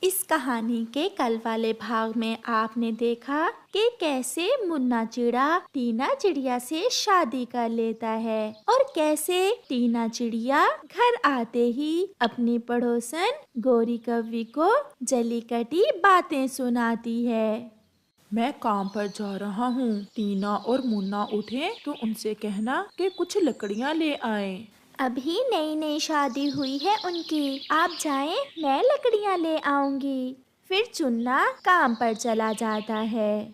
इस कहानी के कल वाले भाग में आपने देखा कि कैसे मुन्ना चिड़ा टीना चिड़िया से शादी कर लेता है और कैसे टीना चिड़िया घर आते ही अपनी पड़ोसन गोरी कव्वी को जली कटी बातें सुनाती है। मैं काम पर जा रहा हूँ। टीना और मुन्ना उठे तो उनसे कहना कि कुछ लकड़ियाँ ले आएं। अभी नई नई शादी हुई है उनकी, आप जाएं, मैं लकड़ियां ले आऊंगी। फिर चुन्ना काम पर चला जाता है।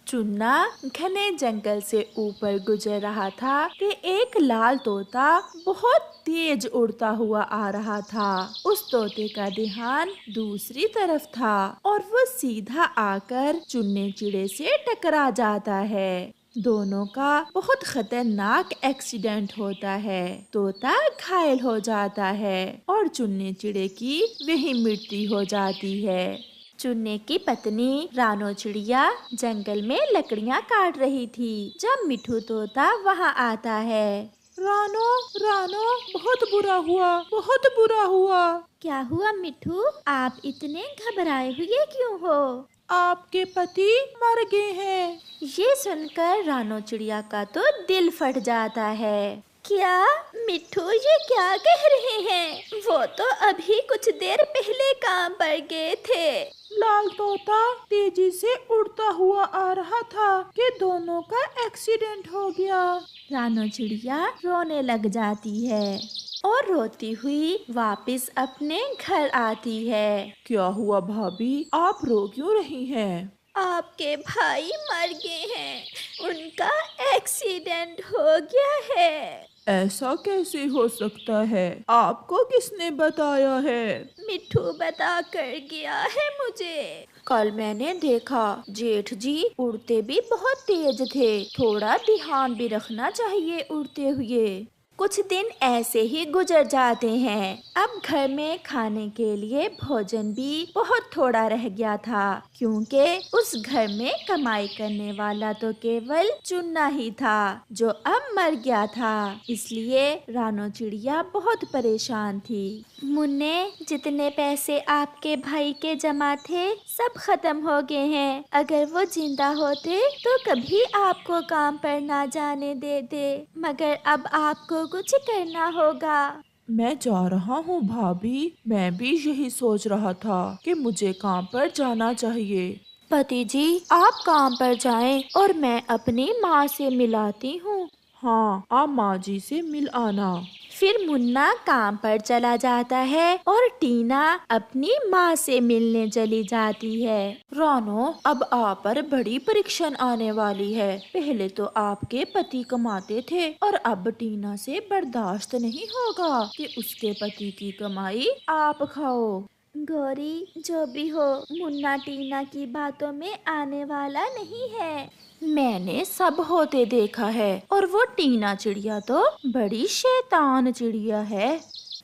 चुन्ना घने जंगल से ऊपर गुजर रहा था कि एक लाल तोता बहुत तेज उड़ता हुआ आ रहा था। उस तोते का ध्यान दूसरी तरफ था और वो सीधा आकर चुन्ने चिड़े से टकरा जाता है। दोनों का बहुत खतरनाक एक्सीडेंट होता है। तोता घायल हो जाता है और चुन्ने चिड़े की वही मृत्यु हो जाती है। चुन्ने की पत्नी रानो चिड़िया जंगल में लकड़ियाँ काट रही थी जब मिठू तोता वहाँ आता है। रानो, रानो, बहुत बुरा हुआ, बहुत बुरा हुआ। क्या हुआ मिठू, आप इतने घबराए हुए क्यों हो? आपके पति मर गए हैं। ये सुनकर रानो चिड़िया का तो दिल फट जाता है। क्या मिठू, ये क्या कह रहे हैं? वो तो अभी कुछ देर पहले काम पर गए थे। लाल तोता तेजी से उड़ता हुआ आ रहा था कि दोनों का एक्सीडेंट हो गया। रानो चिड़िया रोने लग जाती है और रोती हुई वापस अपने घर आती है। क्या हुआ भाभी, आप रो क्यों रही हैं? आपके भाई मर गए हैं, उनका एक्सीडेंट हो गया है। ऐसा कैसे हो सकता है? आपको किसने बताया है? मिठू बता कर गया है मुझे। कल मैंने देखा, जेठ जी उड़ते भी बहुत तेज थे, थोड़ा ध्यान भी रखना चाहिए उड़ते हुए। कुछ दिन ऐसे ही गुजर जाते हैं। अब घर में खाने के लिए भोजन भी बहुत थोड़ा रह गया था, क्योंकि उस घर में कमाई करने वाला तो केवल चुन्ना ही था जो अब मर गया था। इसलिए रानो चिड़िया बहुत परेशान थी। मुन्ने, जितने पैसे आपके भाई के जमा थे सब खत्म हो गए हैं। अगर वो जिंदा होते तो कभी आपको काम पर ना जाने देते, मगर अब आपको कुछ करना होगा। मैं जा रहा हूँ भाभी, मैं भी यही सोच रहा था कि मुझे काम पर जाना चाहिए। पति जी, आप काम पर जाएं और मैं अपनी माँ से मिलाती हूँ। हाँ, आप माँ जी से मिल आना। फिर मुन्ना काम पर चला जाता है और टीना अपनी माँ से मिलने चली जाती है। रानो, अब आप पर बड़ी परीक्षण आने वाली है। पहले तो आपके पति कमाते थे और अब टीना से बर्दाश्त नहीं होगा कि उसके पति की कमाई आप खाओ। गौरी, जो भी हो, मुन्ना टीना की बातों में आने वाला नहीं है। मैंने सब होते देखा है और वो टीना चिड़िया तो बड़ी शैतान चिड़िया है।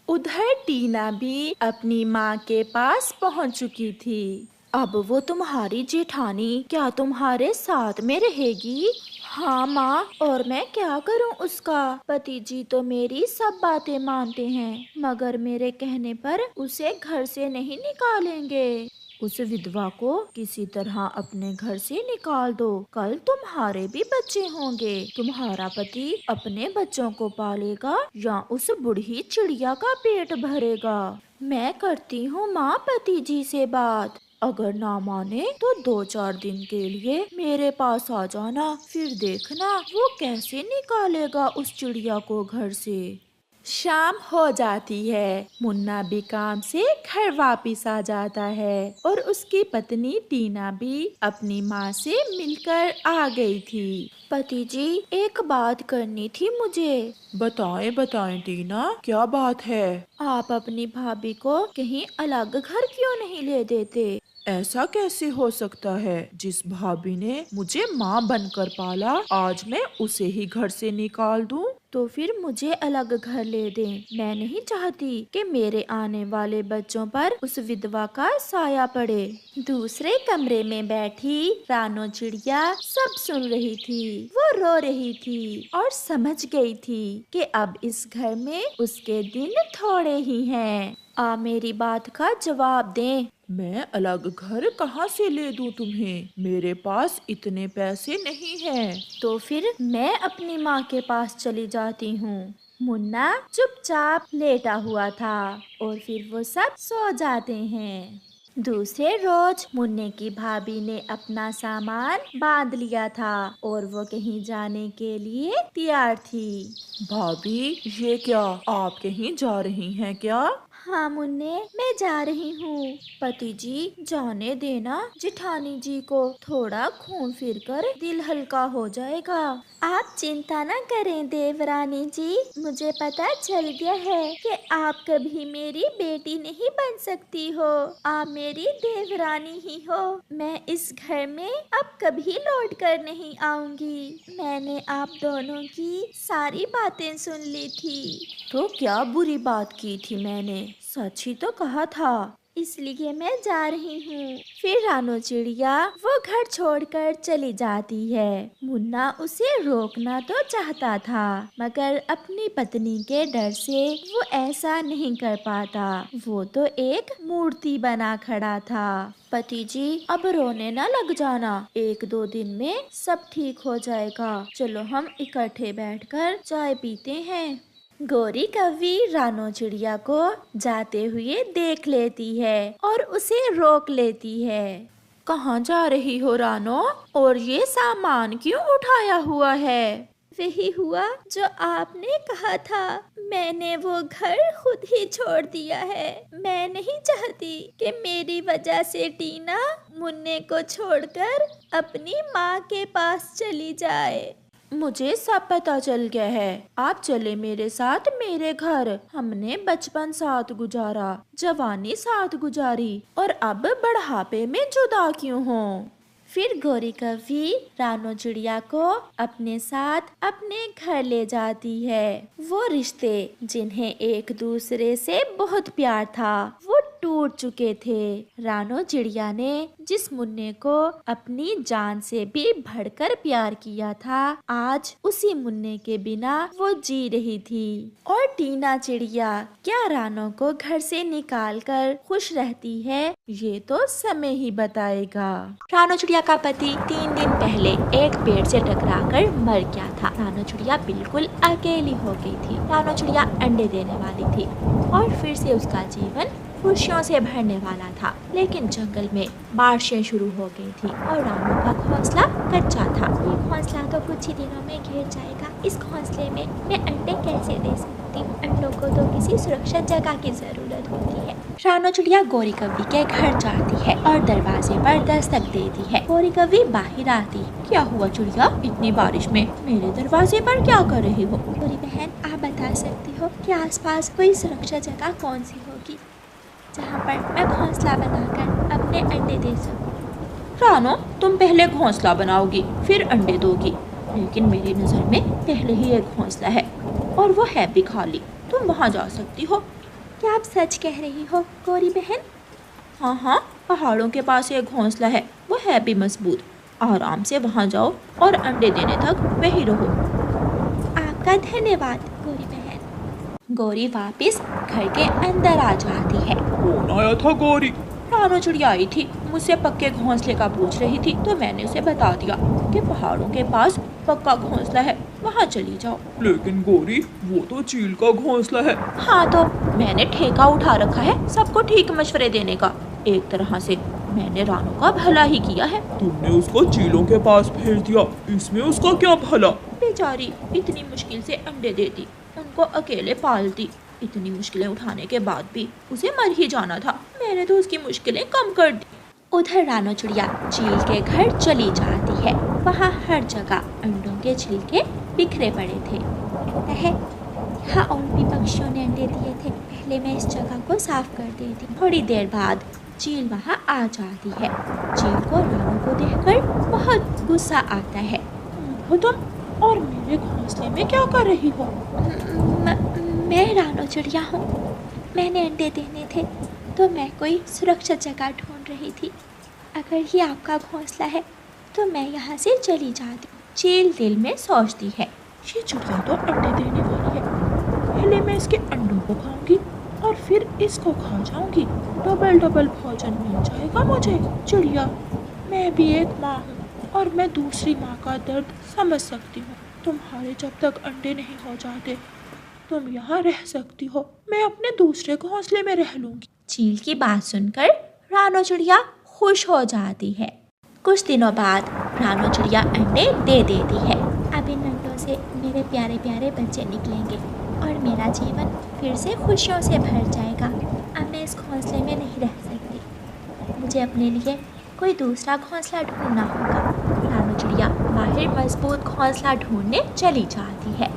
उधर टीना भी अपनी माँ के पास पहुँच चुकी थी। अब वो तुम्हारी जेठानी क्या तुम्हारे साथ में रहेगी? हाँ माँ, और मैं क्या करूँ उसका? पति जी तो मेरी सब बातें मानते हैं, मगर मेरे कहने पर उसे घर से नहीं निकालेंगे। उस विधवा को किसी तरह अपने घर से निकाल दो। कल तुम्हारे भी बच्चे होंगे। तुम्हारा पति अपने बच्चों को पालेगा या उस बूढ़ी चिड़िया का पेट भरेगा? मैं करती हूँ माँ पति जी से बात। अगर ना माने तो 2-4 दिन के लिए मेरे पास आ जाना, फिर देखना वो कैसे निकालेगा उस चिड़िया को घर से। शाम हो जाती है। मुन्ना भी काम से घर वापिस आ जाता है और उसकी पत्नी टीना भी अपनी माँ से मिलकर आ गई थी। पति जी, एक बात करनी थी मुझे। बताएं बताएं टीना, क्या बात है? आप अपनी भाभी को कहीं अलग घर क्यों नहीं ले देते? ऐसा कैसे हो सकता है? जिस भाभी ने मुझे माँ बनकर पाला, आज मैं उसे ही घर से निकाल दूं? तो फिर मुझे अलग घर ले दें। मैं नहीं चाहती कि मेरे आने वाले बच्चों पर उस विधवा का साया पड़े। दूसरे कमरे में बैठी रानो चिड़िया सब सुन रही थी। वो रो रही थी और समझ गई थी कि अब इस घर में उसके दिन थोड़े ही हैं। मेरी बात का जवाब दें। मैं अलग घर कहाँ से ले दूँ तुम्हें? मेरे पास इतने पैसे नहीं हैं। तो फिर मैं अपनी माँ के पास चली जाती हूँ। मुन्ना चुपचाप लेटा हुआ था और फिर वो सब सो जाते हैं। दूसरे रोज मुन्ने की भाभी ने अपना सामान बांध लिया था और वो कहीं जाने के लिए तैयार थी। भाभी, ये क्या, आप कहीं जा रही हैं क्या? हाँ मुन्ने, मैं जा रही हूँ। पति जी, जाने देना, जिठानी जी को थोड़ा घूम फिर कर दिल हल्का हो जाएगा। आप चिंता न करें देवरानी जी, मुझे पता चल गया है कि आप कभी मेरी बेटी नहीं बन सकती हो। आप मेरी देवरानी ही हो। मैं इस घर में अब कभी लौट कर नहीं आऊंगी। मैंने आप दोनों की सारी बातें सुन ली थी। तो क्या बुरी बात की थी मैंने? सच ही तो कहा था। इसलिए मैं जा रही हूँ। फिर रानो चिड़िया वो घर छोड़कर चली जाती है। मुन्ना उसे रोकना तो चाहता था, मगर अपनी पत्नी के डर से वो ऐसा नहीं कर पाता। वो तो एक मूर्ति बना खड़ा था। पति जी, अब रोने ना लग जाना, 1-2 दिन में सब ठीक हो जाएगा। चलो हम इकट्ठे बैठकर चाय पीते हैं। गौरी कव्वी रानो चिड़िया को जाते हुए देख लेती है और उसे रोक लेती है। कहाँ जा रही हो रानो? और ये सामान क्यों उठाया हुआ है? वही हुआ जो आपने कहा था। मैंने वो घर खुद ही छोड़ दिया है। मैं नहीं चाहती कि मेरी वजह से टीना मुन्ने को छोड़कर अपनी माँ के पास चली जाए। मुझे सब पता चल गया है। आप चले मेरे साथ मेरे घर। हमने बचपन साथ गुजारा, जवानी साथ गुजारी, और अब बढ़ापे में जुदा क्यों हो? फिर गौरी कव्वी रानो चिड़िया को अपने साथ अपने घर ले जाती है। वो रिश्ते जिन्हें एक दूसरे से बहुत प्यार था, वो टूट चुके थे। रानो चिड़िया ने जिस मुन्ने को अपनी जान से भी बढ़कर प्यार किया था, आज उसी मुन्ने के बिना वो जी रही थी। और टीना चिड़िया क्या रानो को घर से निकालकर खुश रहती है, ये तो समय ही बताएगा। रानो चिड़िया का पति 3 दिन पहले एक पेड़ से टकराकर मर गया था। रानो चिड़िया बिल्कुल अकेली हो गई थी। रानो चिड़िया अंडे देने वाली थी और फिर से उसका जीवन खुशियों से भरने वाला था। लेकिन जंगल में बारिशें शुरू हो गई थी और रानो का घोंसला कच्चा था। ये घोंसला तो कुछ ही दिनों में घिर जाएगा। इस घोंसले में मैं अंडे कैसे दे सकती हूँ? अंडों को तो किसी सुरक्षित जगह की जरूरत होती है। रानो चिड़िया गौरी कव्वी के घर जाती है और दरवाजे पर दस्तक देती है। गौरी कव्वी बाहर आती है। क्या हुआ चिड़िया, इतनी बारिश में मेरे दरवाजे पर क्या कर रही हो? गौरी बहन, आप बता सकती हो कि आसपास कोई सुरक्षित जगह कौन सी होगी जहाँ पर मैं घोंसला बनाकर अपने अंडे दे सकूं? रानो, तुम पहले घोंसला बनाओगी फिर अंडे दोगी, लेकिन मेरी नज़र में पहले ही एक घोंसला है और वो है भी खाली। तुम वहाँ जा सकती हो। क्या आप सच कह रही हो गौरी बहन? हाँ हाँ, पहाड़ों के पास एक घोंसला है, वो है भी मजबूत। आराम से वहाँ जाओ और अंडे देने तक वहीं रहो। आपका धन्यवाद गौरी बहन। गौरी वापस घर के अंदर आ जाती है। कौन आया था गौरी? रानो चिड़िया आई थी, मुझसे पक्के घोंसले का पूछ रही थी, तो मैंने उसे बता दिया कि पहाड़ों के पास पक्का घोंसला है, वहाँ चली जाओ। लेकिन गौरी, वो तो चील का घोंसला है। हाँ, तो मैंने ठेका उठा रखा है सबको ठीक मशवरे देने का। एक तरह से मैंने रानो का भला ही किया है। तुमने उसको चीलों के पास भेज दिया, इसमें उसका क्या भला? बेचारी इतनी मुश्किल से अंडे देती, उनको अकेले पालती, इतनी मुश्किलें उठाने के बाद भी उसे मर ही जाना था। मैंने तो उसकी मुश्किलें कम कर दी। उधर रानो चिड़िया चील के घर चली जाती है। वहाँ हर जगह अंडों के छिलके बिखरे पड़े थे। लगता है यहाँ और भी पक्षियों ने अंडे दिए थे। पहले मैं इस जगह को साफ कर देती। थोड़ी देर बाद चील वहाँ आ जाती है। चील को रानो को देखकर बहुत गुस्सा आता है। हो तुम, और मेरे घोंसले में क्या कर रही हो? मैं रानो चिड़िया हूँ। मैंने अंडे देने थे तो मैं कोई सुरक्षित जगह ढूंढ रही थी। अगर ये आपका घोंसला है तो मैं यहाँ से चली जाती। चील दिल में सोचती है, ये चिड़िया तो अंडे देने वाली है, पहले मैं इसके अंडों को खाऊंगी, और फिर इसको खा जाऊंगी। डबल डबल भोजन मिल जाएगा मुझे। चिड़िया, मैं भी एक माँ हूँ और मैं दूसरी माँ का दर्द समझ सकती हूँ। तुम्हारे जब तक अंडे नहीं हो जाते तुम यहाँ रह सकती हो, मैं अपने दूसरे घोंसले में रह लूंगी। चील की बात सुनकर रानो चिड़िया खुश हो जाती है। कुछ दिनों बाद रानो चिड़िया अंडे दे देती है। अब इन अंडों से मेरे प्यारे प्यारे बच्चे निकलेंगे और मेरा जीवन फिर से खुशियों से भर जाएगा। अब मैं इस घोंसले में नहीं रह सकती, मुझे अपने लिए कोई दूसरा घोंसला ढूंढना होगा। रानो चिड़िया बाहर मजबूत घोंसला ढूंढने चली जाती है।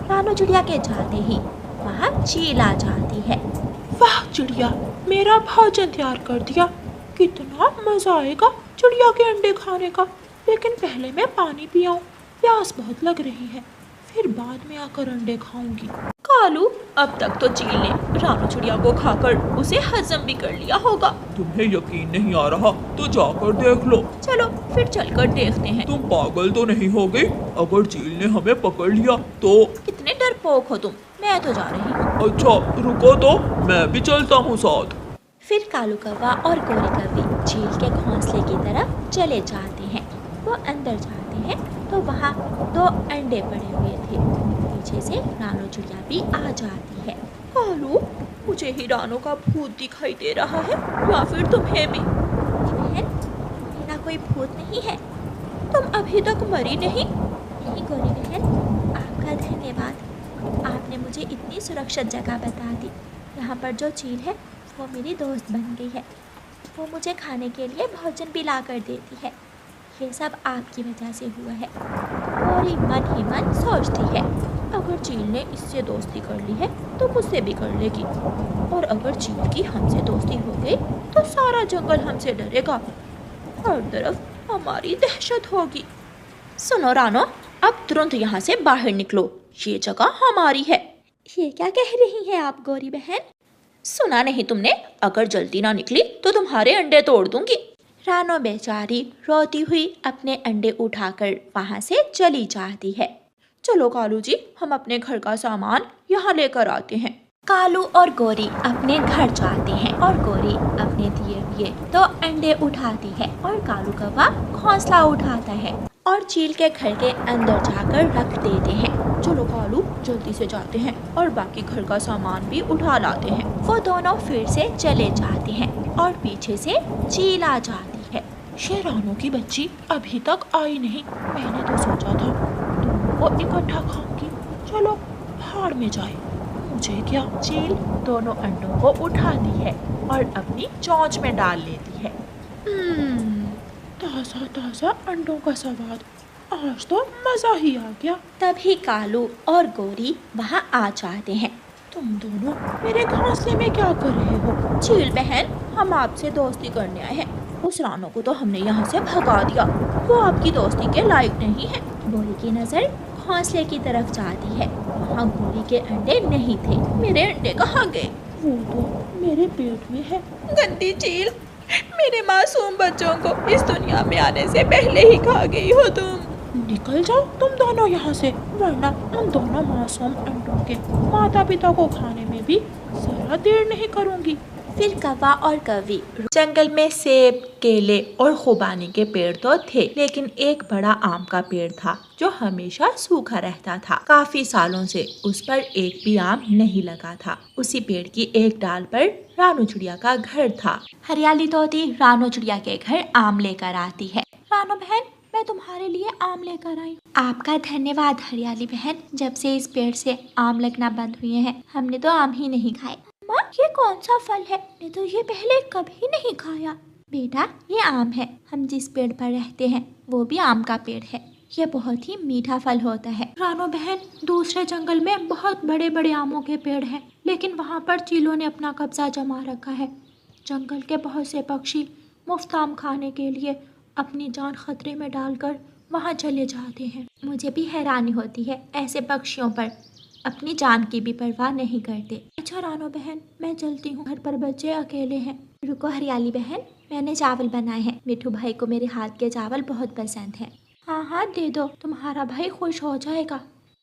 रानो चिड़िया के जाते ही वहाँ चील आ जाती है। वाह चिड़िया, मेरा भोजन तैयार कर दिया। कितना मजा आएगा चिड़िया के अंडे खाने का। लेकिन पहले मैं पानी पियाऊं, प्यास बहुत लग रही है, फिर बाद में आकर अंडे खाऊंगी। कालू, अब तक तो चील ने रानो चिड़िया को खाकर उसे हजम भी कर लिया होगा। तुम्हें यकीन नहीं आ रहा तो जाकर देख लो। चलो फिर चलकर देखते हैं। तुम पागल तो नहीं हो गई? अगर चील ने हमें पकड़ लिया तो? कितने डरपोक हो तुम, मैं तो जा रही हूँ। अच्छा रुको तो, मैं भी चलता हूँ साथ। फिर कालू कौवा और गोरी कौवी चील के घोंसले की तरफ चले जाते हैं। वो अंदर जाते हैं तो वहाँ 2 अंडे पड़े हुए थे। पीछे से रानो चिड़िया भी आ जाती है। कालू, मुझे ही रानो का भूत दिखाई दे रहा है या फिर तुम्हें भी? बहन, मेरा कोई भूत नहीं है, तुम अभी तक मरी नहीं। नहीं गोरी बहन, आपका धन्यवाद, आपने मुझे इतनी सुरक्षित जगह बता दी। यहाँ पर जो चील है वो मेरी दोस्त बन गई है, वो मुझे खाने के लिए भोजन भी ला कर देती है। ये सब आपकी वजह से हुआ है। और मन ही मन सोचती है, अगर चील ने इससे दोस्ती कर ली है तो मुझसे भी कर लेगी, और अगर चील की हमसे दोस्ती हो गई तो सारा जंगल हमसे डरेगा, हर तरफ हमारी दहशत होगी। सुनो रानो, अब तुरंत यहाँ से बाहर निकलो, ये जगह हमारी है। ये क्या कह रही हैं आप गोरी बहन? सुना नहीं तुमने? अगर जल्दी ना निकली तो तुम्हारे अंडे तोड़ दूंगी। रानो बेचारी रोती हुई अपने अंडे उठाकर वहाँ से चली जाती है। चलो कालू जी, हम अपने घर का सामान यहाँ लेकर आते हैं। कालू और गोरी अपने घर जाते हैं और गोरी अपने दिए हुए 2 अंडे उठाती है और कालू कौवा घोंसला उठाता है और चील के घर के अंदर जाकर रख देते हैं। चलो कालू, जल्दी से जाते हैं और बाकी घर का सामान भी उठा लाते हैं। वो दोनों फिर से चले जाते हैं और पीछे से चील आ जाती है। ये रानो की बच्ची अभी तक आई नहीं। मैंने तो सोचा था दोनों को इकट्ठा खाऊंगी। चलो भाड़ में जाए, मुझे क्या। चील दोनों अंडों को उठाती है और अपनी चोंच में डाल लेती है। ताज़ा ताज़ा अंडों का स्वाद, आज तो मज़ा ही आ गया। तभी कालू और गोरी वहाँ आ जाते हैं। तुम दोनों मेरे घोंसले में क्या कर रहे हो? चील बहन, हम आपसे दोस्ती करने आए हैं। उस रानो को तो हमने यहाँ से भगा दिया, वो आपकी दोस्ती के लायक नहीं है। गोरी की नज़र घोंसले की तरफ जाती है। वहाँ गोरी के अंडे नहीं थे। मेरे अंडे कहाँ गए? वो तो मेरे पेट में है। गंदी चील, मेरे मासूम बच्चों को इस दुनिया में आने से पहले ही खा गई हो तुम। निकल जाओ तुम दोनों यहाँ से, वरना उन दोनों मासूम अंडों के माता पिता को खाने में भी जरा देर नहीं करूँगी। फिर कौवा और कौवी जंगल में सेब, केले और खुबानी के पेड़ तो थे, लेकिन एक बड़ा आम का पेड़ था जो हमेशा सूखा रहता था। काफी सालों से उस पर एक भी आम नहीं लगा था। उसी पेड़ की एक डाल पर रानो चिड़िया का घर था। हरियाली तोती रानो चिड़िया के घर आम लेकर आती है। रानो बहन, मैं तुम्हारे लिए आम लेकर आई। आपका धन्यवाद हरियाली बहन, जब से इस पेड़ से आम लगना बंद हुए हैं हमने तो आम ही नहीं खाए। माँ, ये कौन सा फल है? मैंने तो ये पहले कभी नहीं खाया। बेटा, ये आम है। हम जिस पेड़ पर रहते हैं वो भी आम का पेड़ है। ये बहुत ही मीठा फल होता है। रानो बहन, दूसरे जंगल में बहुत बड़े बड़े आमों के पेड़ हैं, लेकिन वहाँ पर चीलों ने अपना कब्जा जमा रखा है। जंगल के बहुत से पक्षी मुफ्त आम खाने के लिए अपनी जान खतरे में डालकर वहाँ चले जाते हैं। मुझे भी हैरानी होती है, ऐसे पक्षियों पर अपनी जान की भी परवाह नहीं करते। अच्छा रानो बहन, मैं चलती हूँ, घर पर बच्चे अकेले हैं। रुको हरियाली बहन, मैंने चावल बनाए हैं। मिठू भाई को मेरे हाथ के चावल बहुत पसंद है। हाँ हाँ दे दो, तुम्हारा भाई खुश हो जाएगा।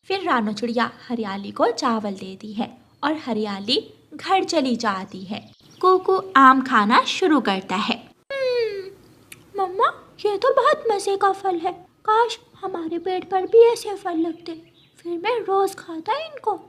फिर रानो चिड़िया हरियाली को चावल देती है और हरियाली घर चली जाती है। कुकू आम खाना शुरू करता है। मम्मा, ये तो बहुत मजे का फल है। काश हमारे पेड़ पर भी ऐसे फल लगते, फिर मैं रोज खाता इनको।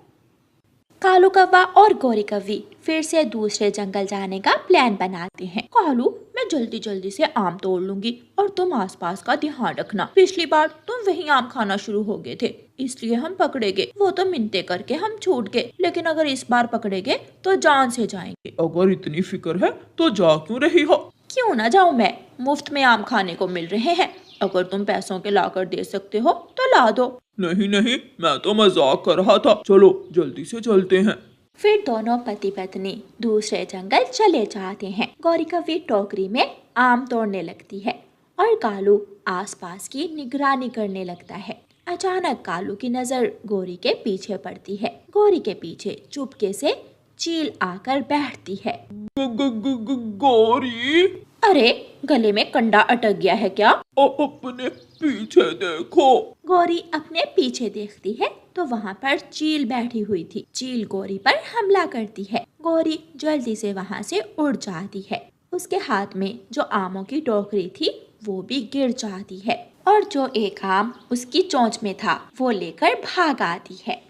कालू कौवा और गौरी कौवी फिर से दूसरे जंगल जाने का प्लान बनाते हैं। कालू, मैं जल्दी जल्दी से आम तोड़ लूंगी और तुम आसपास का ध्यान रखना। पिछली बार तुम वही आम खाना शुरू हो गए थे, इसलिए हम पकड़े गए। वो तो मिन्नतें करके हम छूट गए, लेकिन अगर इस बार पकड़े गए तो जान से जाएंगे। अगर इतनी फिक्र है तो जा क्यों रही हो? क्यों ना जाऊं मैं, मुफ्त में आम खाने को मिल रहे हैं। अगर तुम पैसों के लाकर दे सकते हो तो ला दो। नहीं नहीं, मैं तो मजाक कर रहा था। चलो जल्दी से चलते हैं। फिर दोनों पति पत्नी दूसरे जंगल चले जाते हैं। गौरी कौवी टोकरी में आम तोड़ने लगती है और कालू आसपास की निगरानी करने लगता है। अचानक कालू की नजर गौरी के पीछे पड़ती है। गौरी के पीछे चुपके से चील आकर बैठती है। गौरी, अरे, गले में कंडा अटक गया है क्या? अपने पीछे देखो। गौरी अपने पीछे देखती है तो वहाँ पर चील बैठी हुई थी। चील गौरी पर हमला करती है। गौरी जल्दी से वहाँ से उड़ जाती है। उसके हाथ में जो आमों की टोकरी थी वो भी गिर जाती है और जो एक आम उसकी चोंच में था वो लेकर भाग आती है।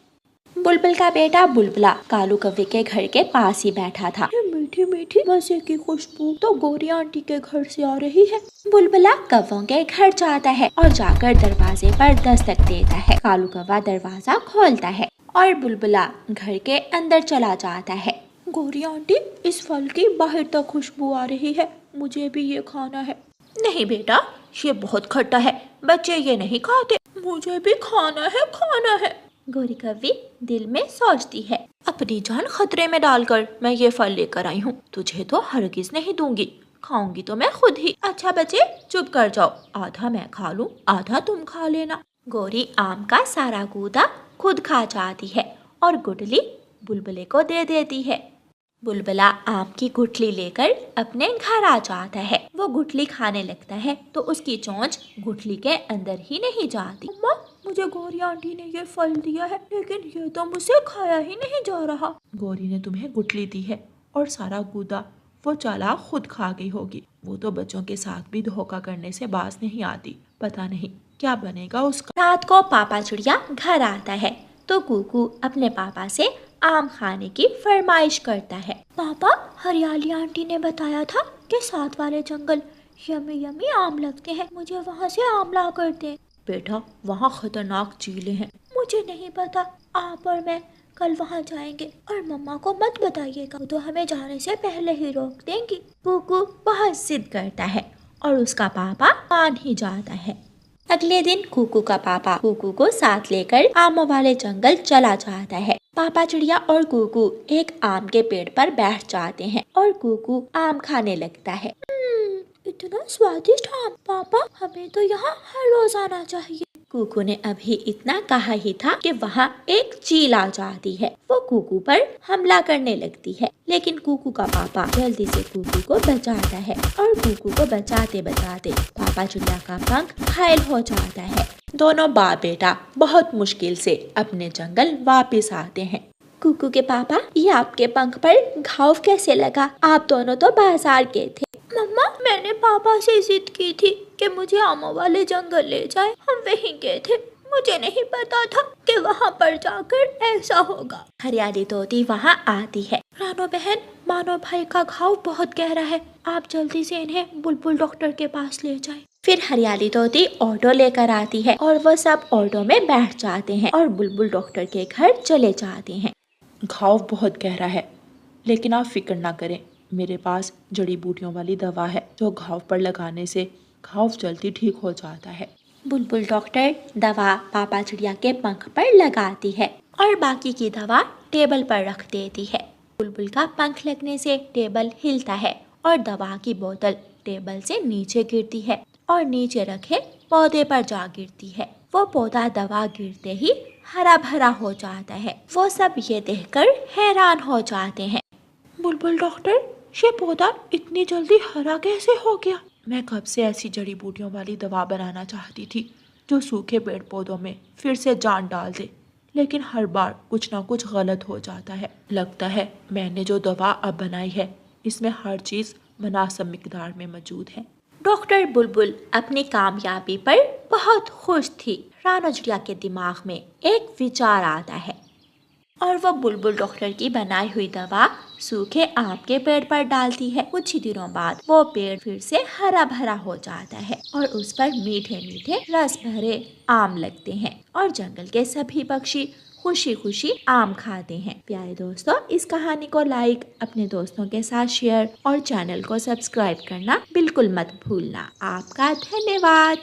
बुलबुल का बेटा बुलबुला कालू कौवे के घर के पास ही बैठा था। मीठी मीठी मजे की खुशबू तो गौरी आंटी के घर से आ रही है। बुलबुला कौवों के घर जाता है और जाकर दरवाजे पर दस्तक देता है। कालू कौवा दरवाजा खोलता है और बुलबुला घर के अंदर चला जाता है। गौरी आंटी, इस फल की बाहर तक खुशबू आ रही है, मुझे भी ये खाना है। नहीं बेटा, ये बहुत खट्टा है, बच्चे ये नहीं खाते। मुझे भी खाना है। गौरी कौवी दिल में सोचती है, अपनी जान खतरे में डालकर मैं ये फल लेकर आई हूँ, तुझे तो हरगिज नहीं दूंगी, खाऊंगी तो मैं खुद ही। अच्छा बच्चे, चुप कर जाओ, आधा मैं खा लूँ, आधा तुम खा लेना। गौरी आम का सारा गूदा खुद खा जाती है और गुठली बुलबुले को दे देती है। बुलबुला आम की गुठली लेकर अपने घर आ जाता है। वो गुठली खाने लगता है तो उसकी चोंच गुठली के अंदर ही नहीं जाती। अम्मा, मुझे गौरी आंटी ने ये फल दिया है, लेकिन ये तो मुझसे खाया ही नहीं जा रहा। गौरी ने तुम्हें गुठली दी है और सारा गूदा वो चालाक खुद खा गई होगी। वो तो बच्चों के साथ भी धोखा करने से बाज नहीं आती। पता नहीं क्या बनेगा उसका। रात को पापा चिड़िया घर आता है तो कुकू अपने पापा से आम खाने की फरमाइश करता है। पापा, हरियाली आंटी ने बताया था कि साथ वाले जंगल यमी यमी आम लगते हैं, मुझे वहाँ से आम ला कर दे। बेटा, वहाँ खतरनाक चीलें हैं। मुझे नहीं पता, आप और मैं कल वहाँ जाएंगे और मम्मा को मत बताइएगा, वो तो हमें जाने से पहले ही रोक देंगी। कुकू बहुत जिद करता है और उसका पापा मान ही जाता है। अगले दिन कुकू का पापा कुकू को साथ लेकर आमों वाले जंगल चला जाता है। पापा चिड़िया और कुकू एक आम के पेड़ पर बैठ जाते हैं और कुकू आम खाने लगता है। इतना स्वादिष्ट आम, पापा हमें तो यहाँ हर रोज आना चाहिए। कुकू ने अभी इतना कहा ही था कि वहाँ एक चील आ जाती है। वो कुकू पर हमला करने लगती है, लेकिन कुकू का पापा जल्दी से कुकू को बचाता है और कुकू को बचाते बचाते पापा चिड़िया का पंख घायल हो जाता है। दोनों बाप बेटा बहुत मुश्किल से अपने जंगल वापस आते हैं। कुकू के पापा, ये आपके पंख पर घाव कैसे लगा? आप दोनों तो बाजार गए थे। मम्मा, मैंने पापा से जिद की थी कि मुझे आमों वाले जंगल ले जाए, हम वहीं गए थे, मुझे नहीं पता था कि वहाँ पर जाकर ऐसा होगा। हरियाली तोती वहाँ आती है। रानो बहन, मानो भाई का घाव बहुत गहरा है, आप जल्दी से इन्हें बुलबुल डॉक्टर के पास ले जाएं। फिर हरियाली तोती ऑटो लेकर आती है और वो सब ऑटो में बैठ जाते हैं और बुलबुल डॉक्टर के घर चले जाते हैं। घाव बहुत गहरा है, लेकिन आप फिक्र ना करें, मेरे पास जड़ी बूटियों वाली दवा है जो घाव पर लगाने से घाव जल्दी ठीक हो जाता है। बुलबुल डॉक्टर दवा पापा चिड़िया के पंख पर लगाती है और बाकी की दवा टेबल पर रख देती है। बुलबुल का पंख लगने से टेबल हिलता है और दवा की बोतल टेबल से नीचे गिरती है और नीचे रखे पौधे पर जा गिरती है। वो पौधा दवा गिरते ही हरा भरा हो जाता है। वो सब ये देखकर हैरान हो जाते हैं। बुलबुल डॉक्टर, ये पौधा इतनी जल्दी हरा कैसे हो गया? मैं कब से ऐसी जड़ी बूटियों वाली दवा बनाना चाहती थी जो सूखे पेड़ पौधों में फिर से जान डाल दे, लेकिन हर बार कुछ ना कुछ गलत हो जाता है। लगता है मैंने जो दवा अब बनाई है इसमें हर चीज मुनासिब मिकदार में मौजूद है। डॉक्टर बुलबुल अपनी कामयाबी पर बहुत खुश थी। रानो चिड़िया के दिमाग में एक विचार आता है और वह बुलबुल डॉक्टर की बनाई हुई दवा सूखे आम के पेड़ पर डालती है। कुछ ही दिनों बाद वो पेड़ फिर से हरा भरा हो जाता है और उस पर मीठे मीठे रस भरे आम लगते हैं और जंगल के सभी पक्षी खुशी खुशी आम खाते हैं। प्यारे दोस्तों, इस कहानी को लाइक, अपने दोस्तों के साथ शेयर और चैनल को सब्सक्राइब करना बिल्कुल मत भूलना। आपका धन्यवाद।